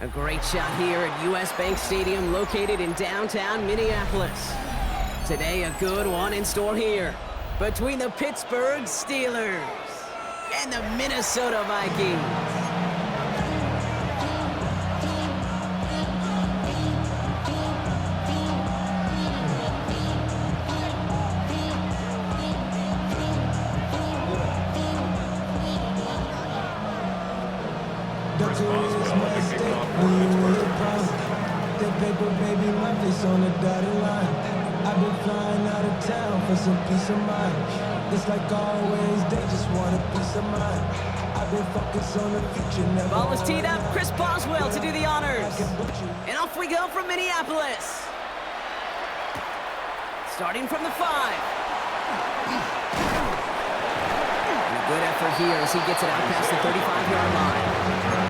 A great shot here at US Bank Stadium located in downtown Minneapolis. Today, a good one in store here between the Pittsburgh Steelers and the Minnesota Vikings. Baby, my face on the dotted line. I've been flying out of town for some peace of mind. It's like always, they just want a piece of mind. I've been focused on the future, never. Ball is teed up, Chris Boswell to do the honors. And off we go from Minneapolis. Starting from the 5. And a good effort here as he gets it out past the 35-yard line.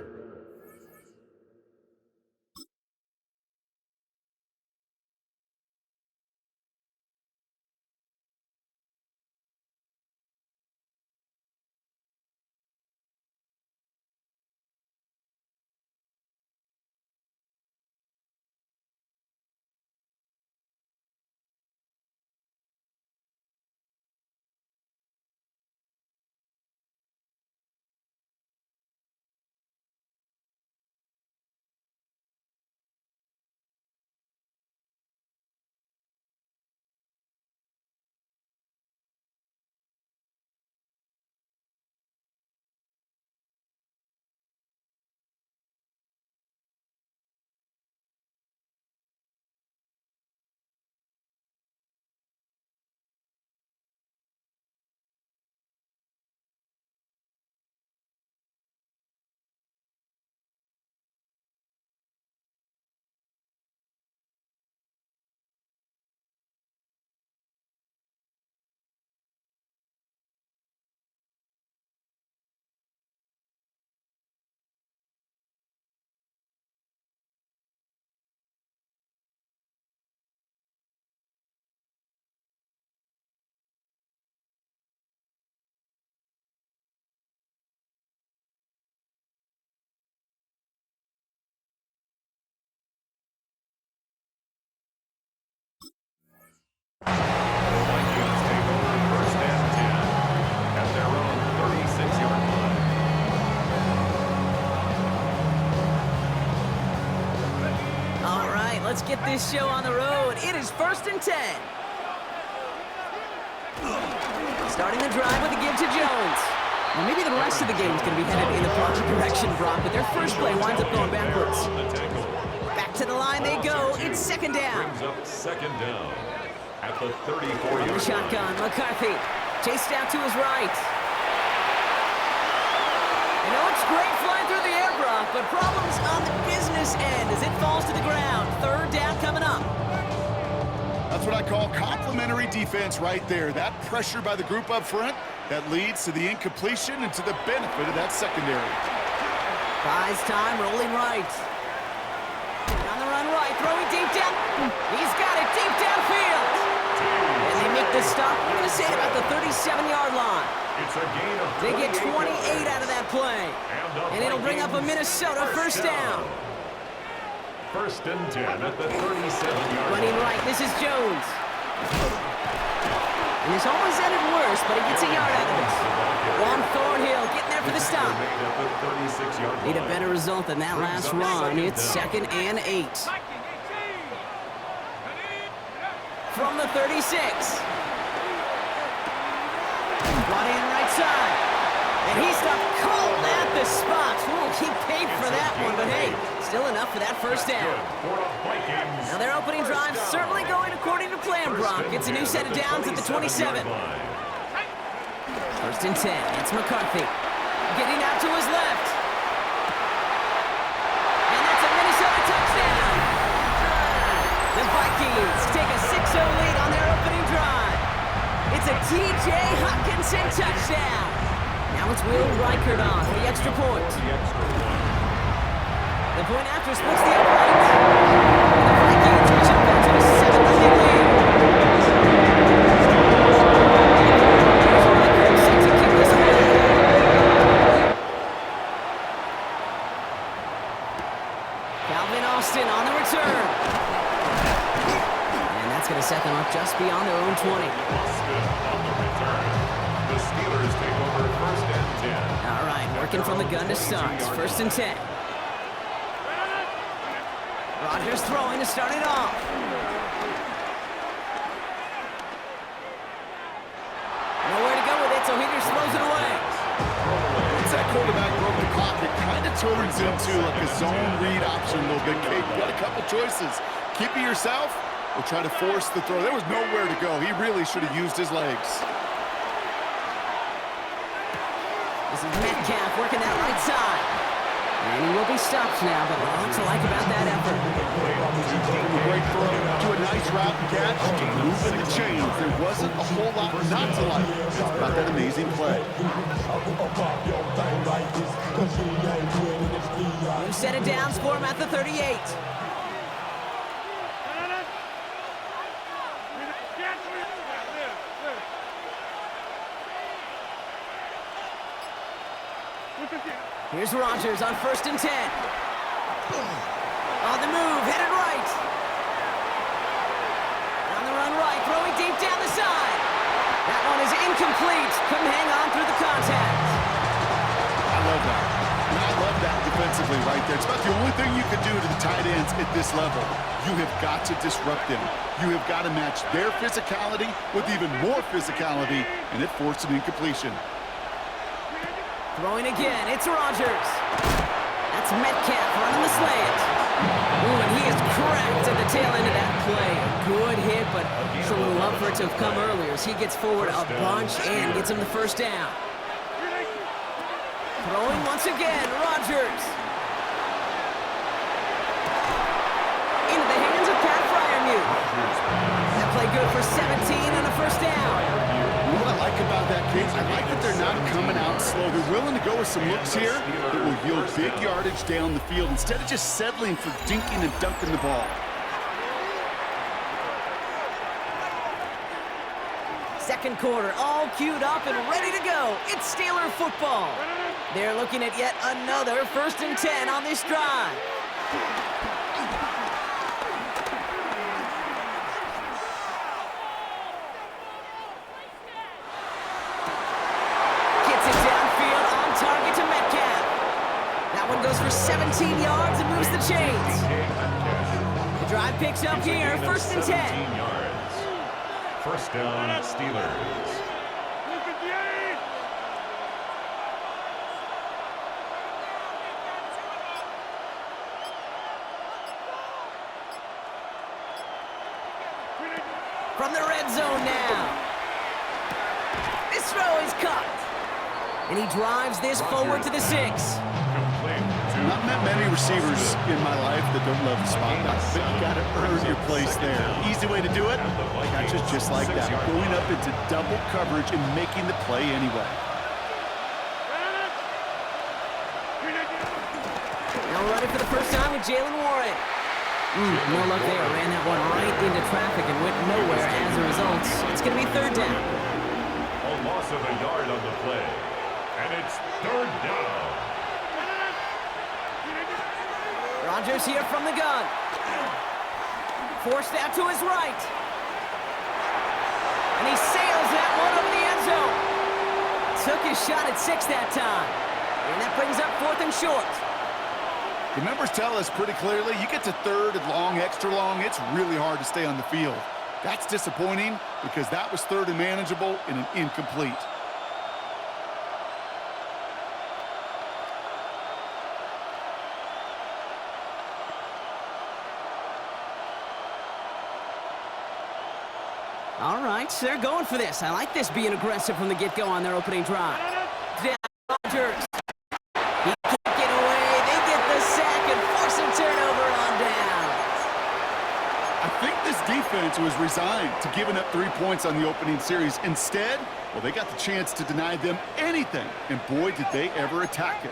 Vikings take over first and 10 at their own 36-yard line. All right, let's get this show on the road. It is first and 10. Starting the drive with a give to Jones. Well, maybe the rest of the game is going to be headed in the proper direction, Brock, but their first play winds up going backwards. Back to the line they go. It's second down. Brings up second down at the 34-yard line. Shotgun, McCarthy. Chased out to his right. You know, it's great flying through the air, Brock, but problems on the business end as it falls to the ground. Third down coming up. That's what I call complimentary defense right there. That pressure by the group up front, that leads to the incompletion and to the benefit of that secondary. Buys time, rolling right. On the run right, throwing deep down. He's got it deep downfield. And they make the stop, we're going to say it about the 37-yard line. It's a gain of They get 28 out of that play. And it'll bring up a Minnesota first down. First and 10 at the 37-yard line. Running right, this is Jones. And this almost ended worse, but he gets a yard out of this. Juan Thornhill getting there for the stop. Need a better result than that last run. It's second and 8. From the 36. Brought in right side. And he stopped cold at the spot. Ooh, he paid for that one, but hey, still enough for that first down. Now their opening drive certainly going according to plan, Brock. It's a new set of downs at the 27. First and 10, it's McCarthy. Getting out to his left. And that's a Minnesota touchdown. The Vikings take a 6-0 lead on their opening drive. It's a T.J. Hockenson touchdown. Now it's Will Reichert on for the extra point. The point after splits the upright. The Vikings jump into a 7-0 lead. Reichert set to kick this away. Calvin Austin on the return. And that's going to set them up just beyond their own 20. Austin on the return. The Steelers take over 1st and 10. All right, working from the gun to start. 1st and 10. Rodgers throwing to start it off. Nowhere to go with it, so he just throws it away. Once that quarterback broke the clock, it kind of turns into like a zone read option a little bit. Kate, you got a couple choices. Keep it yourself or try to force the throw. There was nowhere to go. He really should have used his legs. This is Metcalf working that right side. And he will be stopped now, but lots to like about that effort. Great throw to a nice route and catch. Moving the chains. There wasn't a whole lot not to like about that amazing play. You set it down, score him at the 38. Here's Rodgers on 1st and 10. On the move, headed right. On the run right, throwing deep down the side. That one is incomplete. Couldn't hang on through the contact. I love that. And I love that defensively right there. It's about the only thing you can do to the tight ends at this level. You have got to disrupt them. You have got to match their physicality with even more physicality, and it forced an incompletion. Throwing again, it's Rodgers. That's Metcalf running the slant. Ooh, and he is cracked at the tail end of that play. Good hit, but sure would love for it to have come earlier as he gets forward a bunch and gets him the 1st down. Throwing once again, Rodgers. Into the hands of Pat Fryermuth. That play good for 17 and a 1st down. What I like about that, Kate, I like that they're not coming out slow. They're willing to go with some looks here that will yield big yardage down the field instead of just settling for dinking and dunking the ball. Second quarter, all queued up and ready to go. It's Steeler football. They're looking at yet another 1st and 10 on this drive. Goes for 17 yards and moves the chains. The drive picks up here, 1st and 10. 1st down, Steelers. From the red zone now. This throw is caught. And he drives this forward to the 6. Not met many receivers in my life that don't love the spot back, but you got to earn your place there. Easy way to do it, catches just like that. Going up into double coverage and making the play anyway. Now running for the 1st time with Jalen Warren. No luck there. Ran that one right into traffic and went nowhere as a result. It's going to be 3rd down. A loss of a yard on the play. And it's 3rd down. Rodgers here from the gun. Forced out to his right. And he sails that one over the end zone. Took his shot at 6 that time. And that brings up 4th and short. The numbers tell us pretty clearly, you get to 3rd and long, extra long, it's really hard to stay on the field. That's disappointing because that was 3rd and manageable and an incomplete. All right, they're going for this. I like this being aggressive from the get-go on their opening drive. Down Rodgers. He can't get away. They get the sack and force a turnover on down. I think this defense was resigned to giving up 3 points on the opening series. Instead, well, they got the chance to deny them anything, and boy, did they ever attack it.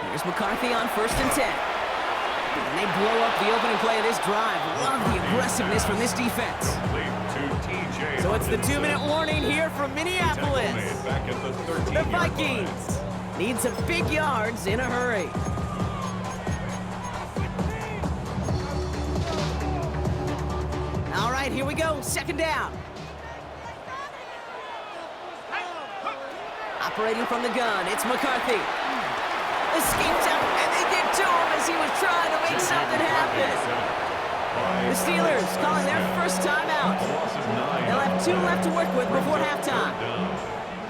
Here's McCarthy on 1st and 10. And they blow up the opening play of this drive. Love the aggressiveness from this defense. So it's the 2-minute warning here from Minneapolis. The Vikings need some big yards in a hurry. All right, here we go. Second down. Operating from the gun, it's McCarthy. Escapes out, and they get to him as he was trying to make something happen. The Steelers calling their first timeout. They'll have 2 left to work with before halftime.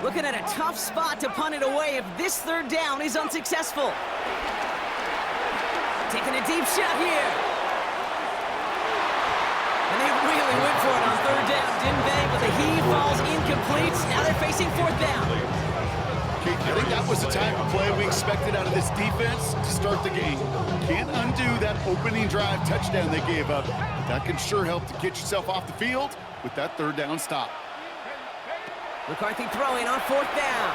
Looking at a tough spot to punt it away if this third down is unsuccessful. Taking a deep shot here. And they really went for it on third down, didn't they? But the heave falls incomplete. Now they're facing fourth down. I think that was the type of play we expected out of this defense to start the game. Can't undo that opening drive touchdown they gave up. But that can sure help to get yourself off the field with that third down stop. McCarthy throwing on fourth down.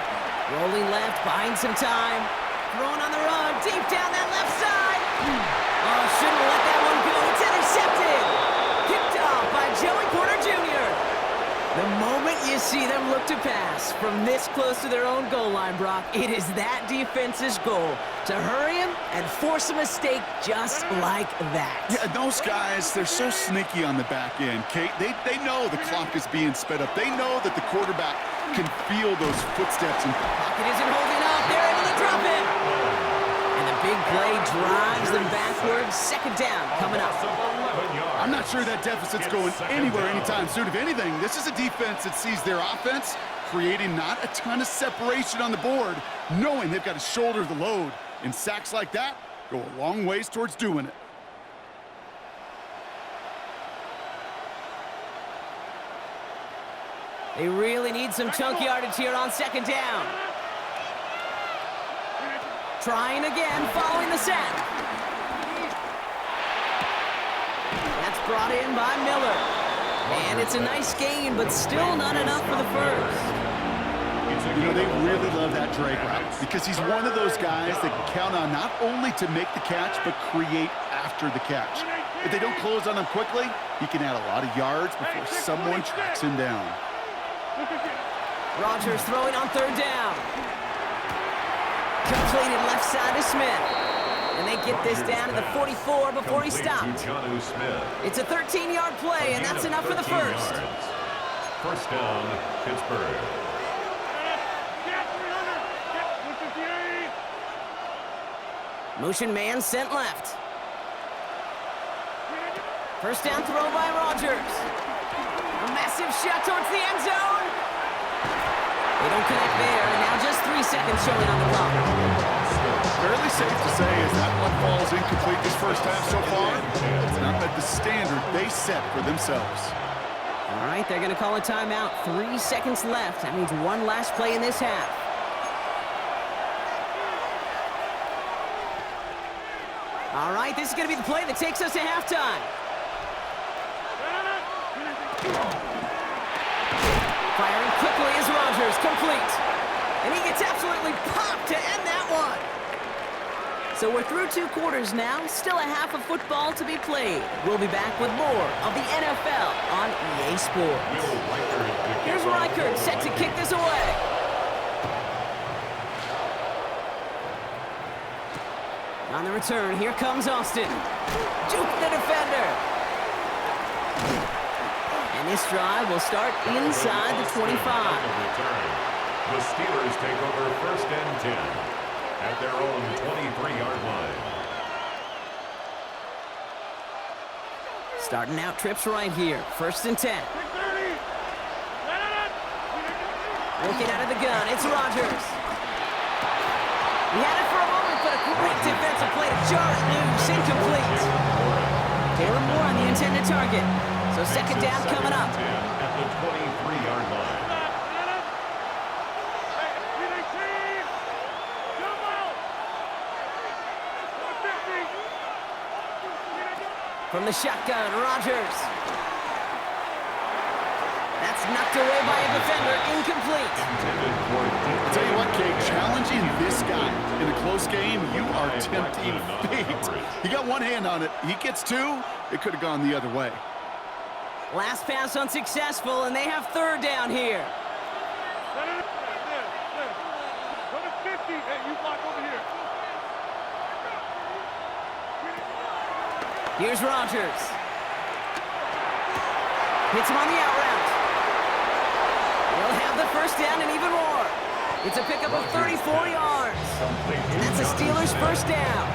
Rolling left, buying some time. Throwing on the run, deep down that left side. Oh, shouldn't let that one go. It's intercepted. Picked off by Joey Porter Jr. The moment you see them look to pass from this close to their own goal line, Brock, it is that defense's goal to hurry him and force a mistake just like that. Yeah, those guys, they're so sneaky on the back end, Kate. They know the clock is being sped up. They know that the quarterback can feel those footsteps. And pocket isn't holding up. They're able to drop it. And the big play drives them backwards. Second down coming up. I'm not sure that deficit's going anywhere anytime soon. If anything, this is a defense that sees their offense creating not a ton of separation on the board, knowing they've got to shoulder the load. And sacks like that go a long ways towards doing it. They really need some chunk yardage here on second down. Trying again, following the sack. That's brought in by Miller. And it's a nice gain, but still not enough for the first. You know, they really love that drag route because he's one of those guys that can count on not only to make the catch, but create after the catch. If they don't close on him quickly, he can add a lot of yards before someone tracks him down. Rodgers throwing on third down. Completed left side to Smith. And they get this down to the 44 before he stopped. It's a 13-yard play, and that's enough for the first. First down, Pittsburgh. Motion man sent left. First down throw by Rodgers. A massive shot towards the end zone. They don't connect there, and now just 3 seconds showing on the clock. Fairly safe to say as that one falls incomplete this first half so far, it's not met the standard they set for themselves. All right, they're going to call a timeout. 3 seconds left. That means one last play in this half. All right, this is going to be the play that takes us to halftime. Firing quickly is Rodgers, complete. And he gets absolutely popped to end that one. So we're through 2 quarters now, still a half of football to be played. We'll be back with more of the NFL on EA Sports. Here's Reichert set to kick this away. On the return, here comes Austin. Juke the defender. And this drive will start inside the 25. The Steelers take over first and 10 at their own 23-yard line. Starting out trips right here. First and 10. Looking out of the gun, it's Rodgers. He had it for a moment, but a great defensive play to jar it loose. Incomplete. Taylor Moore on the intended target. So second down coming up. At the 23-yard line. From the shotgun, Rodgers. That's knocked away by a defender, incomplete. I'll tell you what, Kate, challenging this guy in a close game, you are tempting fate. He got one hand on it. He gets two. It could have gone the other way. Last pass unsuccessful, and they have third down here. Go to 50. Hey, you block over here. Here's Rodgers. Hits him on the out route. He'll have the first down and even more. It's a pickup of 34 yards. And that's the Steelers' first down.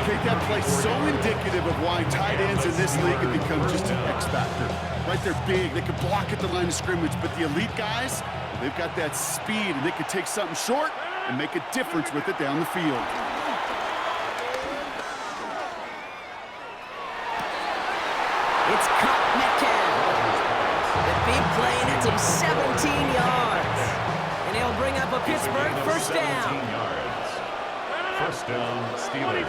Okay, that play so indicative of why tight ends in this league have become just an X factor. Right, they're big. They can block at the line of scrimmage, but the elite guys, they've got that speed, and they can take something short and make a difference with it down the field. It's cut Metcalf. The big play nets him 17 yards. And he'll bring up a Pittsburgh first down. First down, Steelers.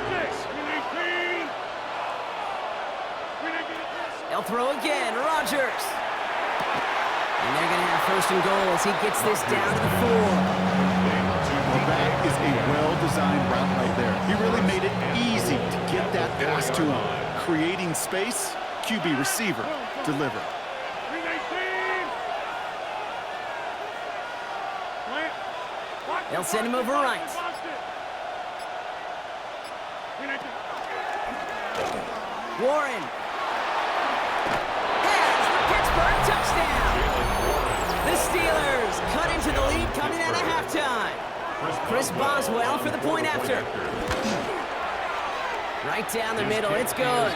They'll throw again, Rodgers. And they're going to have first and goal as he gets this down to the 4. Well, that is a well-designed route right there. He really made it easy to get that pass to him. Creating space, QB receiver, deliver. They'll send him over right. Warren has the Pittsburgh touchdown. The Steelers cut into the lead coming out of halftime. Chris Boswell for the point after. Right down the middle, it's good.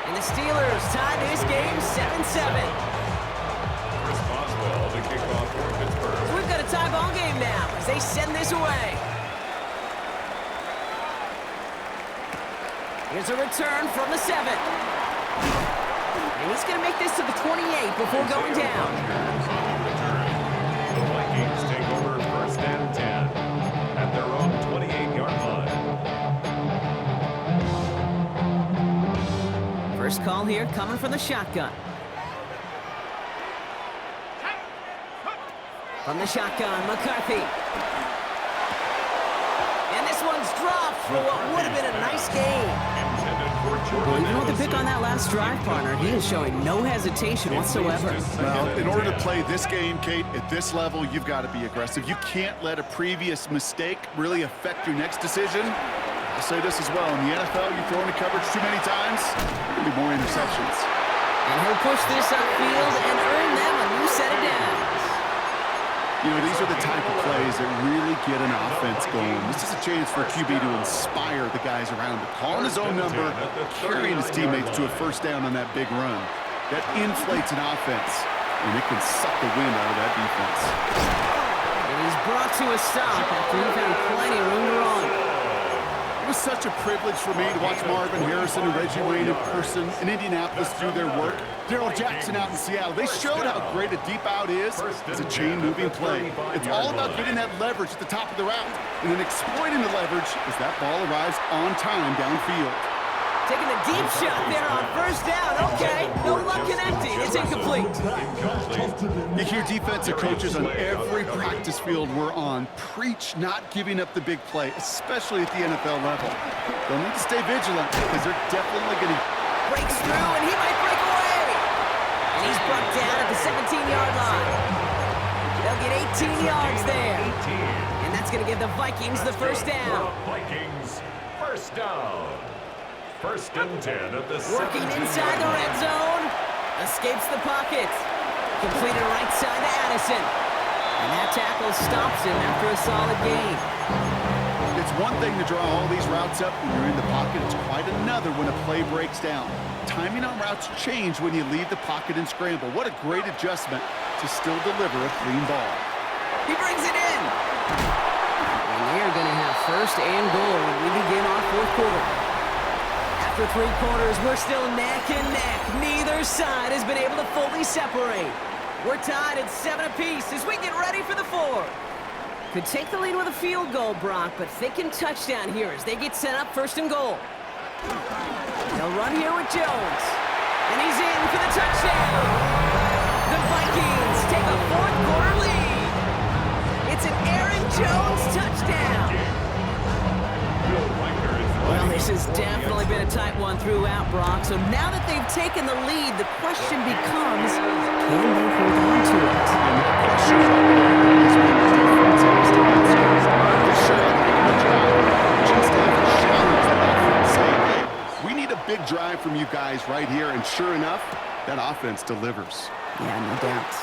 And the Steelers tie this game 7-7. Chris Boswell, the kickoff for Pittsburgh. So we've got a tie ball game now as they send this away. Here's a return from the 7. And he's going to make this to the 28 before going down. The Vikings take over first and 10 at their own 28-yard line. First call here coming from the shotgun. From the shotgun, McCarthy. And this one's dropped for what would have been a nice game. Well, even with the pick on that last drive, partner, he is showing no hesitation whatsoever. Well, in order to play this game, Kate, at this level, you've got to be aggressive. You can't let a previous mistake really affect your next decision. I'll say this as well. In the NFL, you throw into coverage too many times, there'll be more interceptions. And he'll push this upfield and earn them a new set of downs. You know, these are the type of plays that really get an offense going. This is a chance for a QB to inspire the guys around him. Calling his own number, carrying his teammates to a first down on that big run. That inflates an offense, and it can suck the wind out of that defense. And he's brought to a stop after he found plenty of room to run. It was such a privilege for me to watch Marvin Harrison and Reggie Wayne in person in Indianapolis do their work. Darrell Jackson out in Seattle. They showed how great a deep out is as a chain-moving play. It's all about getting that leverage at the top of the route and then exploiting the leverage as that ball arrives on time downfield. Taking a deep shot there on first down. Okay, no luck connecting. It's incomplete. You hear defensive coaches on every practice field we're on preach not giving up the big play, especially at the NFL level. They'll need to stay vigilant because they're definitely going to breaks through, and he might break away. And he's brought down at the 17-yard line. They'll get 18 yards there. And that's going to give the Vikings the first down. Vikings, first down. First and 10 at the working inside the red zone. Escapes the pocket. Completed right side to Addison. And that tackle stops him after a solid gain. It's one thing to draw all these routes up when you're in the pocket. It's quite another when a play breaks down. Timing on routes change when you leave the pocket and scramble. What a great adjustment to still deliver a clean ball. He brings it in. And they're going to have first and goal when we begin our fourth quarter. After 3 quarters, we're still neck and neck. Neither side has been able to fully separate. We're tied at 7 apiece as we get ready for the 4th. Could take the lead with a field goal, Brock, but thinking touchdown here as they get set up first and goal. They'll run here with Jones. And he's in for the touchdown. The Jones, touchdown. Well, this has definitely been a tight one throughout, Brock. So now that they've taken the lead, the question becomes, can they hold on to it? And that question is when the defense has to answer. They're sure of the job. Coaching staff has challenged the offense, saying, hey, we need a big drive from you guys right here. And sure enough, that offense delivers. Yeah, no doubt.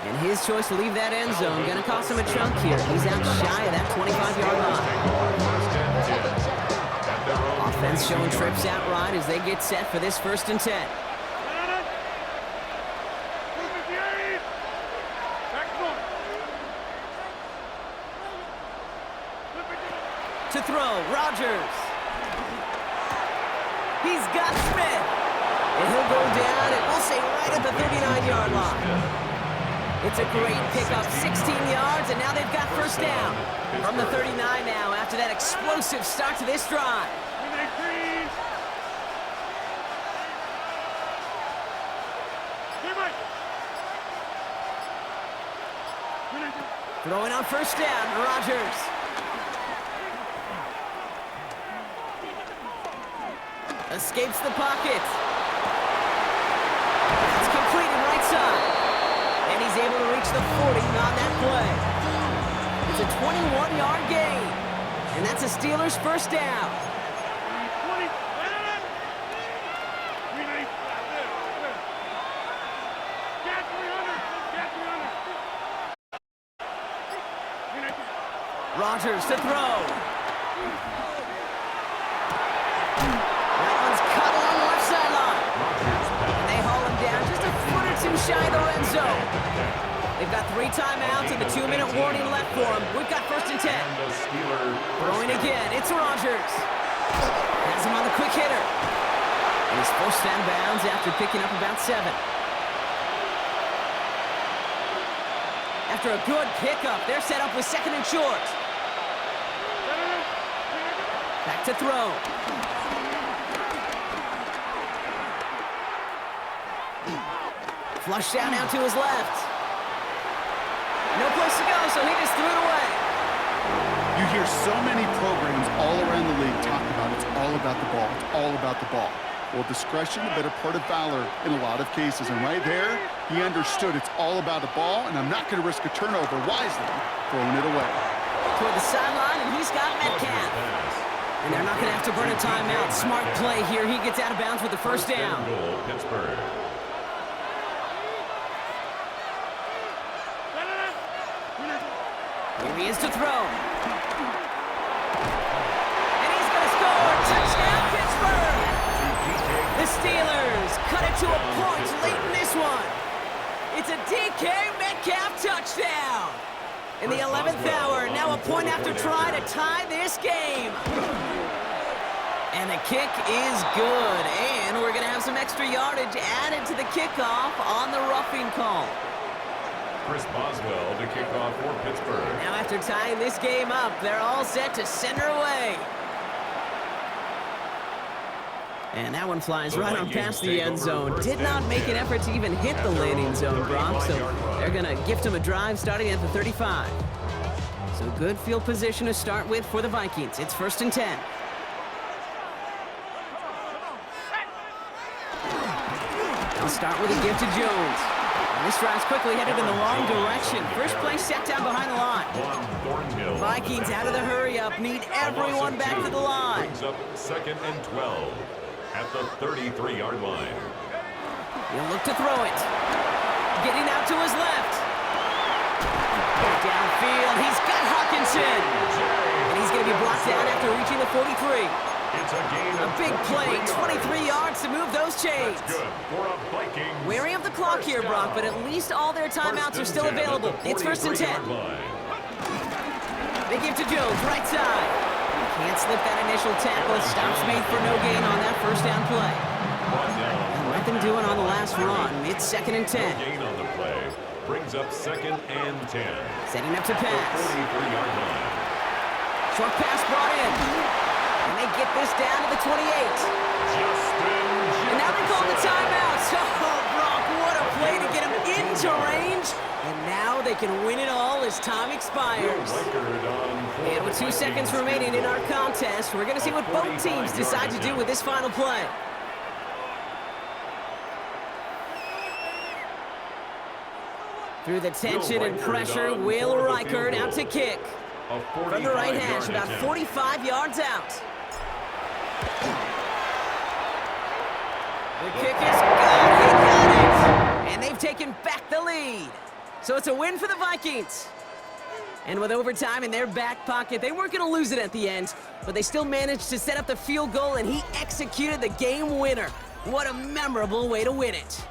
And his choice to leave that end zone going to cost him a chunk here. He's out shy of that 25-yard line. Offense showing trips out right as they get set for this 1st and 10. To throw, Rodgers. He's got Smith. And he'll go down, and we'll say right at the 39-yard line. It's a great pickup, 16 yards, and now they've got 1st down. From the 39 now, after that explosive start to this drive. Throwing on 1st down, Rodgers. Escapes the pocket. It's completed right side. And he's able to reach the 40 on that play. It's a 21-yard gain. And that's a Steelers 1st down. Rodgers to throw. That one's cut along the left sideline. And they haul him down just a foot or two shy of the red zone. They've got 3 timeouts and the 2-minute warning left for them. We've got 1st and 10. Throwing again. It's Rodgers. Has him on the quick hitter. And he's forced out of bounds after picking up about 7. After a good pickup, they're set up with 2nd and short. Back to throw. Flushed down out to his left. No place to go, so he just threw it away. You hear so many programs all around the league talk about it's all about the ball. It's all about the ball. Well, discretion, the better part of valor in a lot of cases. And right there, he understood it's all about the ball, and I'm not going to risk a turnover wisely, throwing it away. Toward the sideline, and he's got Metcalf. And they're not going to have to burn a timeout. Smart play here. He gets out of bounds with the 1st down. Goal, Pittsburgh. Here he is to throw. And he's going to score. Touchdown, Pittsburgh. The Steelers cut it to a point late in this one. It's a DK Metcalf touchdown. In the 11th hour, now a point after try to tie this game. And the kick is good. And we're going to have some extra yardage added to the kickoff on the roughing call. Chris Boswell to kick off for Pittsburgh. Now after tying this game up, they're all set to send her away. And that one flies right on past the end zone. Did not make an effort to even hit the landing zone, Brock. So they're going to gift him a drive starting at the 35. So good field position to start with for the Vikings. It's 1st and 10. They'll start with a gift to Jones. And this drive's quickly headed in the wrong direction. First play set down behind the line. Vikings out of the hurry-up. Need everyone back to the line. Brings up 2nd and 12 at the 33-yard line. He'll look to throw it. Getting out to his left. Downfield, he's got Hawkinson. And he's going to be blocked down after reaching the 43. It's a gain A big play, 23 yards to move those chains. Good for a Vikings. Wary of the clock here, Brock, but at least all their timeouts are still available. It's 1st and 10. They give to Jones, right side. Can't slip that initial tackle. Stops made for no gain on that 1st down play. And let them do it on the last run. It's 2nd and 10. Gain on the play brings up 2nd and 10. Setting up to pass. 43-yard line. Short pass brought in. And they get this down to the 28. And now they call the timeout. Oh, Brock, what a play to get him into range. And now they can win it all as time expires. And with 2 seconds remaining in our contest, we're going to see what both teams decide to do with this final play. Through the tension and pressure, Will Reichert out to kick. From the right hash, about 45 yards out. The kick is good. He got it! And they've taken back the lead. So it's a win for the Vikings. And with overtime in their back pocket, they weren't going to lose it at the end, but they still managed to set up the field goal, and he executed the game winner. What a memorable way to win it.